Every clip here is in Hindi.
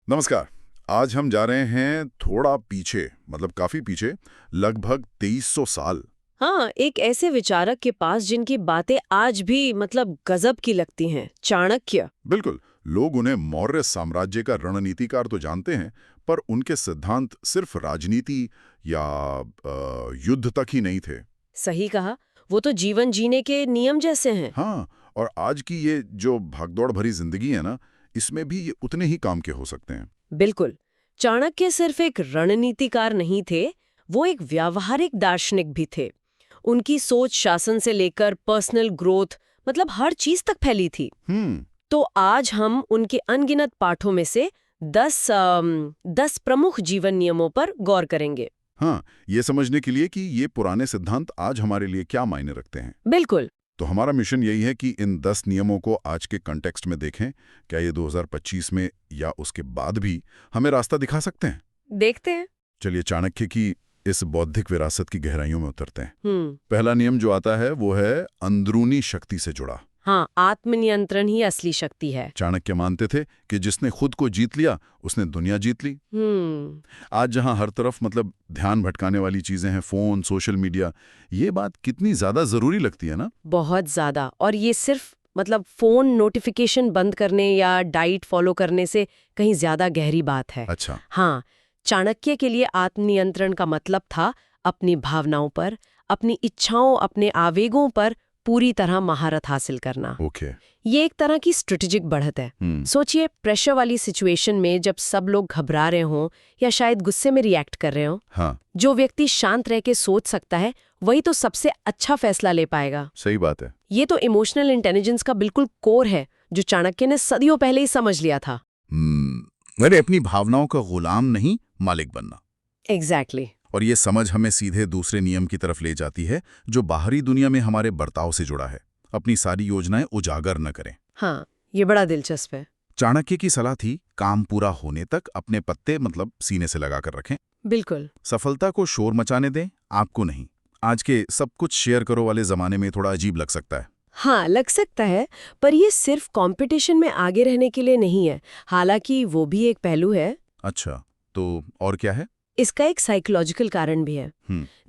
नमस्कार। आज हम जा रहे हैं थोड़ा पीछे, मतलब काफी पीछे, लगभग 2300 साल। हाँ, एक ऐसे विचारक के पास जिनकी बातें आज भी गजब की लगती हैं, चाणक्य। बिल्कुल। लोग उन्हें मौर्य साम्राज्य का रणनीतिकार तो जानते हैं, पर उनके सिद्धांत सिर्फ राजनीति या युद्ध तक ही नहीं थे। सही कहा, वो तो जीवन जीने के नियम जैसे हैं। हाँ, और आज की ये जो भागदौड़ भरी जिंदगी है ना, इसमें भी ये उतने ही काम के हो सकते हैं। बिल्कुल। चाणक्य सिर्फ एक रणनीतिकार नहीं थे, वो एक व्यावहारिक दार्शनिक भी थे। उनकी सोच शासन से लेकर पर्सनल ग्रोथ, हर चीज तक फैली थी। हम्म। तो आज हम उनके अनगिनत पाठों में से 10 प्रमुख जीवन नियमों पर गौर करेंगे। हाँ, ये समझने के लिए कि ये पुराने सिद्धांत आज हमारे लिए क्या मायने रखते हैं। बिल्कुल। तो हमारा मिशन यही है कि इन 10 नियमों को आज के कॉन्टेक्स्ट में देखें। क्या ये 2025 में या उसके बाद भी हमें रास्ता दिखा सकते हैं? देखते हैं। चलिए चाणक्य की इस बौद्धिक विरासत की गहराइयों में उतरते हैं। हम्म। पहला नियम जो आता है वो है अंदरूनी शक्ति से जुड़ा। हाँ, आत्मनियंत्रण ही असली शक्ति है। चाणक्य मानते थे कि जिसने खुद को जीत लिया उसने दुनिया जीत ली। आज जहां हर तरफ ध्यान भटकाने वाली चीजें हैं, फोन, सोशल मीडिया, ये बात कितनी ज्यादा जरूरी लगती है ना? बहुत ज्यादा। और ये सिर्फ फोन नोटिफिकेशन बंद करने या डाइट फॉलो करने से कहीं ज्यादा गहरी बात है। अच्छा। हाँ, चाणक्य के लिए आत्मनियंत्रण का मतलब था अपनी भावनाओं पर, अपनी इच्छाओं, अपने आवेगों पर पूरी तरह महारत हासिल करना। ओके। ये एक तरह की स्ट्रेटेजिक बढ़त है। सोचिए, प्रेशर वाली सिचुएशन में जब सब लोग घबरा रहे हों या शायद गुस्से में रिएक्ट कर रहे हों, हाँ, जो व्यक्ति शांत रह के सोच सकता है वही तो सबसे अच्छा फैसला ले पाएगा। सही बात है। ये तो इमोशनल इंटेलिजेंस का बिल्कुल कोर है, जो चाणक्य ने सदियों पहले ही समझ लिया था। मैंने अपनी भावनाओं का गुलाम नहीं, मालिक बनना। एग्जैक्टली। और ये समझ हमें सीधे दूसरे नियम की तरफ ले जाती है, जो बाहरी दुनिया में हमारे बर्ताव से जुड़ा है। अपनी सारी योजनाएं उजागर न करें। हाँ, ये बड़ा दिलचस्प है। चाणक्य की सलाह थी, काम पूरा होने तक अपने पत्ते सीने से लगाकर रखें। बिल्कुल। सफलता को शोर मचाने दें, आपको नहीं। आज के सब कुछ शेयर करो वाले जमाने में थोड़ा अजीब लग सकता है। हाँ, लग सकता है, पर ये सिर्फ कंपटीशन में आगे रहने के लिए नहीं है। हालांकि वो भी एक पहलू है। अच्छा, तो और क्या है? इसका एक साइकोलॉजिकल कारण भी है।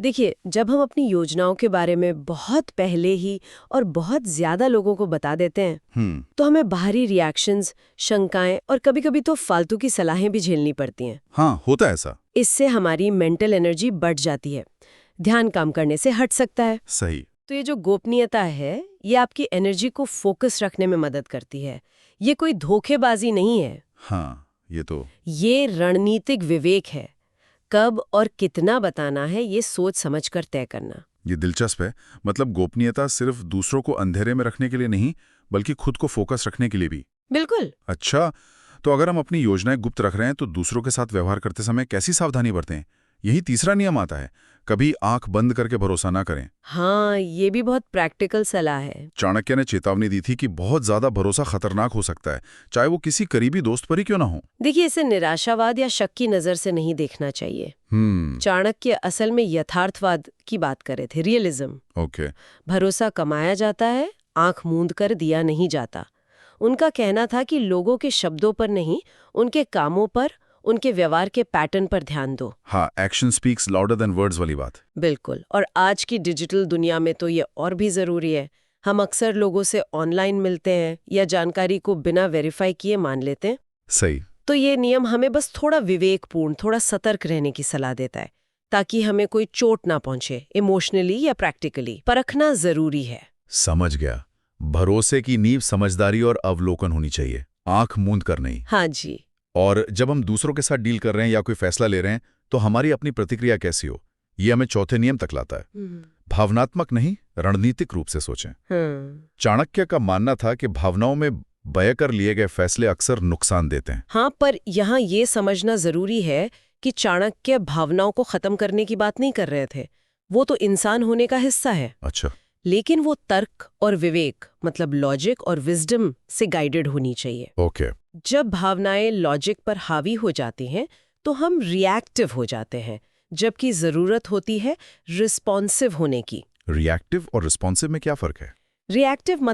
देखिए, जब हम अपनी योजनाओं के बारे में बहुत पहले ही और बहुत ज्यादा लोगों को बता देते हैं, तो हमें बाहरी रिएक्शंस, शंकाएं और कभी-कभी तो फालतू की सलाहें भी झेलनी पड़ती हैं। हाँ, होता है ऐसा। इससे हमारी मेंटल एनर्जी बढ़ जाती है, ध्यान काम करने से हट सकता है। सही। तो ये जो गोपनीयता है, ये आपकी एनर्जी को फोकस रखने में मदद करती है। ये कोई धोखेबाजी नहीं है। हाँ, ये रणनीतिक विवेक है। कब और कितना बताना है, ये सोच समझकर तय करना। ये दिलचस्प है। गोपनीयता सिर्फ दूसरों को अंधेरे में रखने के लिए नहीं, बल्कि खुद को फोकस रखने के लिए भी। बिल्कुल। अच्छा, तो अगर हम अपनी योजनाएं गुप्त रख रहे हैं तो दूसरों के साथ व्यवहार करते समय कैसी सावधानी बरतें? यही तीसरा नियम आता है, कभी आंख बंद करके भरोसा ना करें। हाँ, ये भी बहुत प्रैक्टिकल सलाह है। चाणक्य ने चेतावनी दी थी कि बहुत ज्यादा भरोसा खतरनाक हो सकता है, चाहे वो किसी करीबी दोस्त पर ही क्यों ना हो। देखिए, इसे निराशावाद या शक की नजर से नहीं देखना चाहिए। चाणक्य असल में यथार्थवाद की बात कर रहे थे, रियलिज्म। ओके। भरोसा कमाया जाता है, आंख मूंद कर दिया नहीं जाता। उनका कहना था कि लोगों के शब्दों पर नहीं, उनके कामों पर, उनके व्यवहार के पैटर्न पर ध्यान दो। हाँ, action speaks louder than words वाली बात। बिल्कुल। और आज की डिजिटल दुनिया में तो ये और भी जरूरी है। हम अक्सर लोगों से ऑनलाइन मिलते हैं या जानकारी को बिना वेरीफाई किए मान लेते हैं। सही। तो ये नियम हमें बस थोड़ा विवेकपूर्ण, थोड़ा सतर्क रहने की सलाह देता है, ताकि हमें कोई चोट ना पहुंचे, इमोशनली या प्रैक्टिकली। परखना जरूरी है। समझ गया। भरोसे की नींव समझदारी और अवलोकन होनी चाहिए, आंख मूंद कर नहीं। हाँ जी। और जब हम दूसरों के साथ डील कर रहे हैं या कोई फैसला ले रहे हैं, तो हमारी अपनी प्रतिक्रिया कैसी हो, ये हमें चौथे नियम तक लाता है। भावनात्मक नहीं, रणनीतिक रूप से सोचें। चाणक्य का मानना था कि भावनाओं में बहकर लिए गए फैसले अक्सर नुकसान देते हैं। हाँ, पर यहाँ ये समझना जरूरी है कि चाणक्य भावनाओं को खत्म करने की बात नहीं कर रहे थे। वो तो इंसान होने का हिस्सा है। अच्छा। लेकिन वो तर्क और विवेक, लॉजिक और विजडम से गाइडेड होनी चाहिए। ओके। जब भावनाएं लॉजिक पर हावी हो जाती हैं, तो हम रिएक्टिव हो जाते हैं, जबकि जरूरत होती है रिस्पॉन्सिव होने की। रिएक्टिव और रिस्पॉन्सिव में क्या फर्क है? रिएक्टिव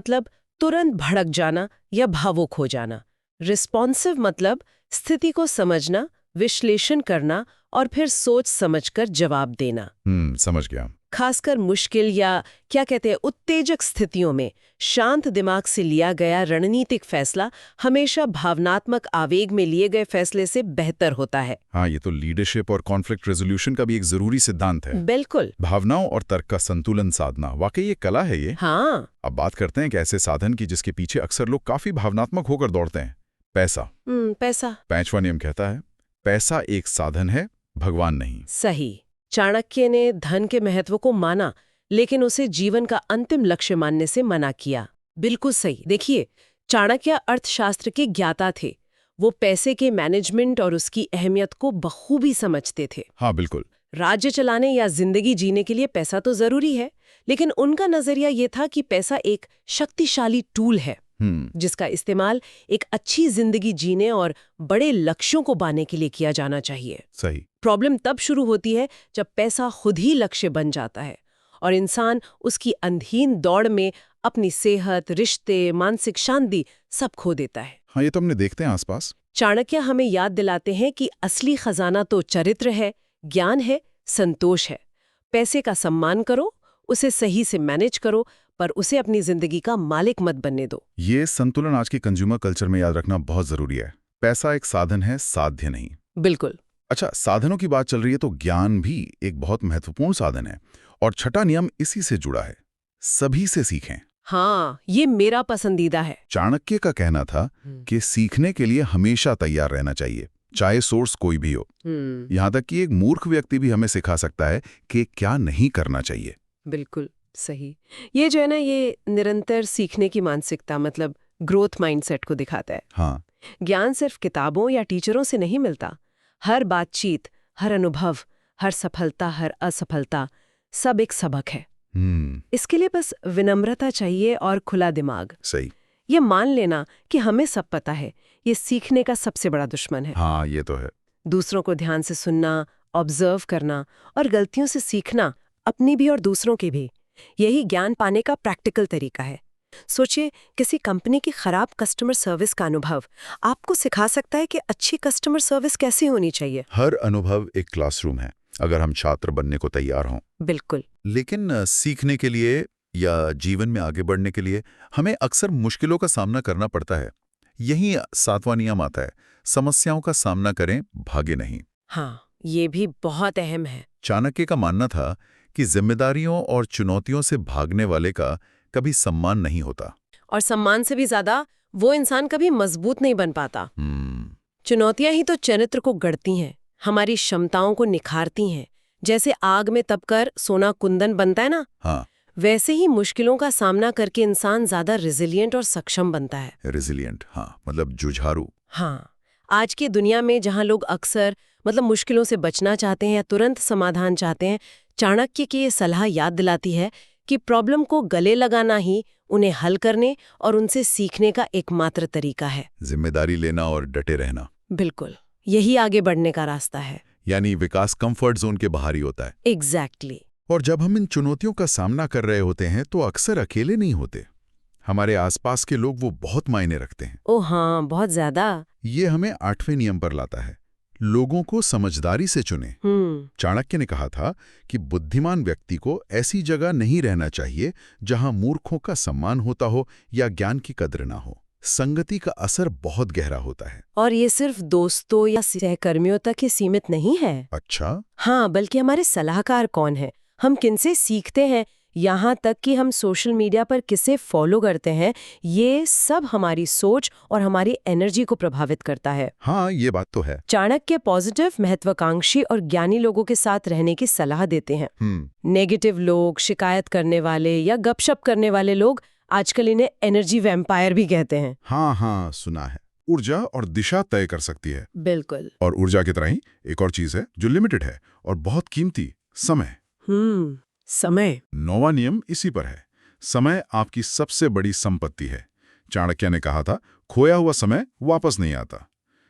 तुरंत भड़क जाना या भावुक हो जाना, रिस्पॉन्सिव मतलब स्थिति को समझना, विश्लेषण करना और फिर सोच समझकर जवाब देना। समझ गया। खासकर मुश्किल या क्या कहते हैं उत्तेजक स्थितियों में शांत दिमाग से लिया गया रणनीतिक फैसला हमेशा भावनात्मक आवेग में लिए गए फैसले से बेहतर होता है। हाँ, ये तो लीडरशिप और कॉन्फ्लिक्ट रेजोल्यूशन का भी एक जरूरी सिद्धांत है। बिल्कुल। भावनाओं और तर्क का संतुलन साधना, वाकई ये कला है ये। हाँ। अब बात करते हैं एक ऐसे साधन की जिसके पीछे अक्सर लोग काफी भावनात्मक होकर दौड़ते हैं, पैसा। पैसा। 5वां नियम कहता है, पैसा एक साधन है, भगवान नहीं। सही। चाणक्य ने धन के महत्व को माना, लेकिन उसे जीवन का अंतिम लक्ष्य मानने से मना किया। बिल्कुल सही। देखिए, चाणक्य अर्थशास्त्र के ज्ञाता थे। वो पैसे के मैनेजमेंट और उसकी अहमियत को बखूबी समझते थे। हाँ, बिल्कुल। राज्य चलाने या जिंदगी जीने के लिए पैसा तो जरूरी है, लेकिन उनका नजरिया ये था कि पैसा एक शक्तिशाली टूल है जिसका इस्तेमाल एक अच्छी जिंदगी जीने और बड़े लक्ष्यों को पाने के लिए किया जाना चाहिए। सही। प्रॉब्लम तब शुरू होती है जब पैसा खुद ही लक्ष्य बन जाता है और इंसान उसकी अंधीन दौड़ में अपनी सेहत, रिश्ते, मानसिक शांति सब खो देता है। हाँ, ये तो हमने देखते हैं आसपास। चाणक्य हमें याद दिलाते हैं कि असली खजाना तो चरित्र है, ज्ञान है, संतोष है। पैसे का सम्मान करो, उसे सही से मैनेज करो, पर उसे अपनी जिंदगी का मालिक मत बनने दो। ये संतुलन आज के कंज्यूमर कल्चर में याद रखना बहुत जरूरी है। पैसा एक साधन है, साध्य नहीं। बिल्कुल। अच्छा, साधनों की बात चल रही है तो ज्ञान भी एक बहुत महत्वपूर्ण साधन है और छठा नियम इसी से जुड़ा है, सभी से सीखें। हाँ, ये मेरा पसंदीदा है। चाणक्य का कहना था कि सीखने के लिए हमेशा तैयार रहना चाहिए, चाहे सोर्स कोई भी हो। यहाँ तक कि एक मूर्ख व्यक्ति भी हमें सिखा सकता है कि क्या नहीं करना चाहिए। बिल्कुल सही। ये जो है ना, ये निरंतर सीखने की मानसिकता मतलब ग्रोथ माइंडसेट को दिखाता है। हाँ। ज्ञान सिर्फ किताबों या टीचरों से नहीं मिलता। हर बातचीत, हर अनुभव, हर सफलता, हर असफलता, सब एक सबक है। इसके लिए बस विनम्रता चाहिए और खुला दिमाग। सही। ये मान लेना कि हमें सब पता है, ये सीखने का सबसे बड़ा दुश्मन है। हाँ, ये तो है। दूसरों को ध्यान से सुनना, ऑब्जर्व करना और गलतियों से सीखना, अपनी भी और दूसरों की भी, यही ज्ञान पाने का प्रैक्टिकल तरीका है। सोचिए, किसी कंपनी की खराब कस्टमर सर्विस का अनुभव आपको सिखा सकता है कि अच्छी कस्टमर सर्विस कैसी होनी चाहिए। हर अनुभव एक क्लासरूम है, अगर हम छात्र बनने को तैयार हों। बिल्कुल। लेकिन सीखने के लिए या जीवन में आगे बढ़ने के लिए हमें अक्सर मुश्किलों का सामना करना पड़ता है। यही 7वां नियम आता है, समस्याओं का सामना करें, भागे नहीं। हाँ, ये भी बहुत अहम है। चाणक्य का मानना था कि जिम्मेदारियों और चुनौतियों से भागने वाले का कभी सम्मान नहीं होता, और सम्मान से भी ज्यादा वो इंसान कभी मजबूत नहीं बन पाता। चुनौतियां ही तो चरित्र को गढ़ती हैं, हमारी क्षमताओं को निखारती हैं। जैसे आग में तपकर सोना कुंदन बनता है ना, हाँ, वैसे ही मुश्किलों का सामना करके इंसान ज्यादा रिजिलियंट और सक्षम बनता है। रेजिलिएंट, हाँ, मतलब जुझारू। हाँ, आज की दुनिया में जहां लोग अक्सर मुश्किलों से बचना चाहते हैं या तुरंत समाधान चाहते हैं, चाणक्य की ये सलाह याद दिलाती है कि प्रॉब्लम को गले लगाना ही उन्हें हल करने और उनसे सीखने का एकमात्र तरीका है। जिम्मेदारी लेना और डटे रहना। बिल्कुल, यही आगे बढ़ने का रास्ता है। यानी विकास कंफर्ट जोन के बाहर ही होता है। एग्जैक्टली। और जब हम इन चुनौतियों का सामना कर रहे होते हैं तो अक्सर अकेले नहीं होते, हमारे आसपास के लोग वो बहुत मायने रखते हैं। ओह हाँ, बहुत ज्यादा। ये हमें 8वें नियम पर लाता है, लोगों को समझदारी से चुने। चाणक्य ने कहा था कि बुद्धिमान व्यक्ति को ऐसी जगह नहीं रहना चाहिए जहां मूर्खों का सम्मान होता हो या ज्ञान की कद्र ना हो। संगति का असर बहुत गहरा होता है। और ये सिर्फ दोस्तों या सहकर्मियों तक ही सीमित नहीं है। अच्छा? हाँ, बल्कि हमारे सलाहकार कौन है, हम किनसे सीखते हैं, यहाँ तक कि हम सोशल मीडिया पर किसे फॉलो करते हैं, ये सब हमारी सोच और हमारी एनर्जी को प्रभावित करता है। हाँ, ये बात तो है। चाणक्य पॉजिटिव, महत्वाकांक्षी और ज्ञानी लोगों के साथ रहने की सलाह देते हैं। नेगेटिव लोग, शिकायत करने वाले या गपशप करने वाले लोग, आजकल इन्हें एनर्जी वैम्पायर भी कहते हैं। हाँ, सुना है। ऊर्जा और दिशा तय कर सकती है। बिल्कुल। और ऊर्जा की तरह ही एक और चीज है जो लिमिटेड है और बहुत कीमती, समय। समय। 9वां नियम इसी पर है, समय आपकी सबसे बड़ी संपत्ति है। चाणक्य ने कहा था, खोया हुआ समय वापस नहीं आता।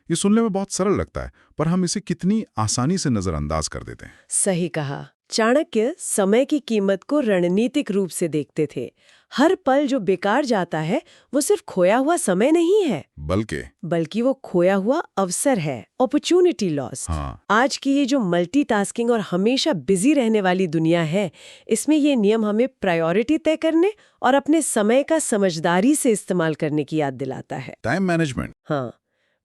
ये सुनने में बहुत सरल लगता है, पर हम इसे कितनी आसानी से नजरअंदाज कर देते हैं। सही कहा। चाणक्य समय की कीमत को रणनीतिक रूप से देखते थे। हर पल जो बेकार जाता है वो सिर्फ खोया हुआ समय नहीं है, बल्कि वो खोया हुआ अवसर है, अपॉर्चुनिटी लॉस्ट। हाँ। आज की ये जो मल्टीटास्किंग और हमेशा बिजी रहने वाली दुनिया है, इसमें ये नियम हमें प्रायोरिटी तय करने और अपने समय का समझदारी से इस्तेमाल करने की याद दिलाता है। Time management. हाँ,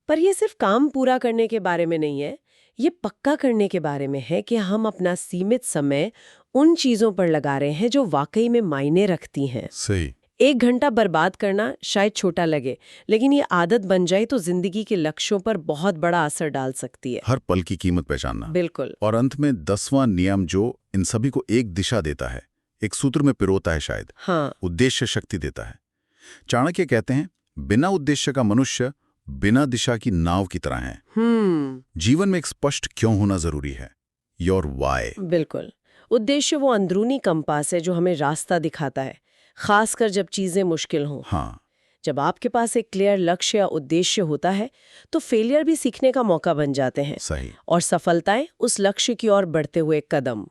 पर ये सिर्फ काम पूरा करने के बारे में नहीं है, ये पक्का करने के बारे में है कि हम अपना सीमित समय उन चीजों पर लगा रहे हैं जो वाकई में मायने रखती हैं। सही। 1 घंटा बर्बाद करना शायद छोटा लगे, लेकिन ये आदत बन जाए तो जिंदगी के लक्ष्यों पर बहुत बड़ा असर डाल सकती है। हर पल की कीमत पहचानना। बिल्कुल। और अंत में 10वां नियम जो इन सभी को एक दिशा देता है, एक सूत्र में पिरोता है शायद। हाँ। उद्देश्य शक्ति देता है। चाणक्य कहते हैं, बिना उद्देश्य का मनुष्य बिना दिशा की नाव की तरह है। जीवन में एक स्पष्ट क्यों होना जरूरी है, योर वाई। बिल्कुल। उद्देश्य वो अंदरूनी कंपास है जो हमें रास्ता दिखाता है, खासकर जब चीजें मुश्किल हों। हाँ। जब आपके पास एक क्लियर लक्ष्य या उद्देश्य होता है तो फेलियर भी सीखने का मौका बन जाते हैं। सही। और सफलताएं उस लक्ष्य की ओर बढ़ते हुए कदम।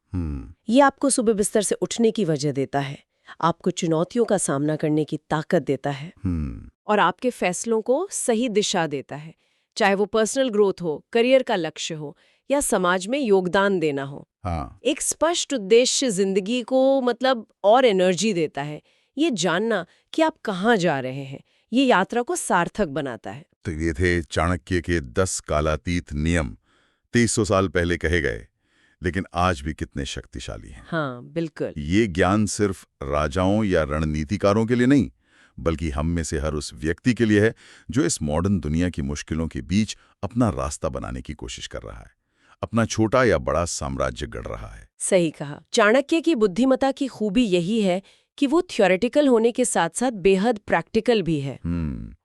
ये आपको सुबह बिस्तर से उठने की वजह देता है, आपको चुनौतियों का सामना करने की ताकत देता है और आपके फैसलों को सही दिशा देता है, चाहे वो पर्सनल ग्रोथ हो, करियर का लक्ष्य हो या समाज में योगदान देना हो। हाँ। एक स्पष्ट उद्देश्य जिंदगी को और एनर्जी देता है। ये जानना कि आप कहाँ जा रहे हैं, ये यात्रा को सार्थक बनाता है। तो ये थे चाणक्य के 10 कालातीत नियम, 2300 साल पहले कहे गए, लेकिन आज भी कितने शक्तिशाली हैं। हाँ, बिल्कुल। ये ज्ञान सिर्फ राजाओं या रणनीतिकारों के लिए नहीं, बल्कि हम में से हर उस व्यक्ति के लिए है जो इस मॉडर्न दुनिया की मुश्किलों के बीच अपना रास्ता बनाने की कोशिश कर रहा है, अपना छोटा या बड़ा साम्राज्य गढ़ रहा है। सही कहा। चाणक्य की बुद्धिमत्ता की खूबी यही है कि वो थ्योरेटिकल होने के साथ साथ बेहद प्रैक्टिकल भी है।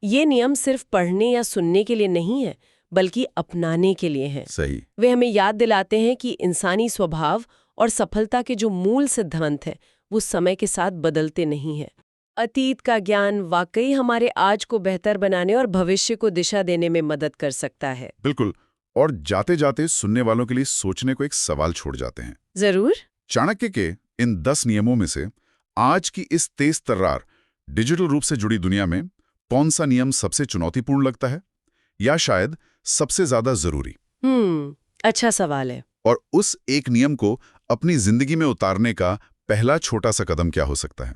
ये नियम सिर्फ पढ़ने या सुनने के लिए नहीं है, बल्कि अपनाने के लिए है। सही। वे हमें याद दिलाते हैं कि इंसानी स्वभाव और सफलता के जो मूल सिद्धांत हैं, वो समय के साथ बदलते नहीं हैं। अतीत का ज्ञान वाकई हमारे आज को बेहतर बनाने और भविष्य को दिशा देने में मदद कर सकता है। बिल्कुल। और जाते जाते सुनने वालों के लिए सोचने को एक सवाल छोड़ जाते हैं। जरूर। चाणक्य के इन 10 नियमों में से आज की इस तेज तर्रार डिजिटल रूप से जुड़ी दुनिया में कौन सा नियम सबसे चुनौतीपूर्ण लगता है, या शायद सबसे ज्यादा जरूरी? अच्छा सवाल है। और उस एक नियम को अपनी जिंदगी में उतारने का पहला छोटा सा कदम क्या हो सकता है?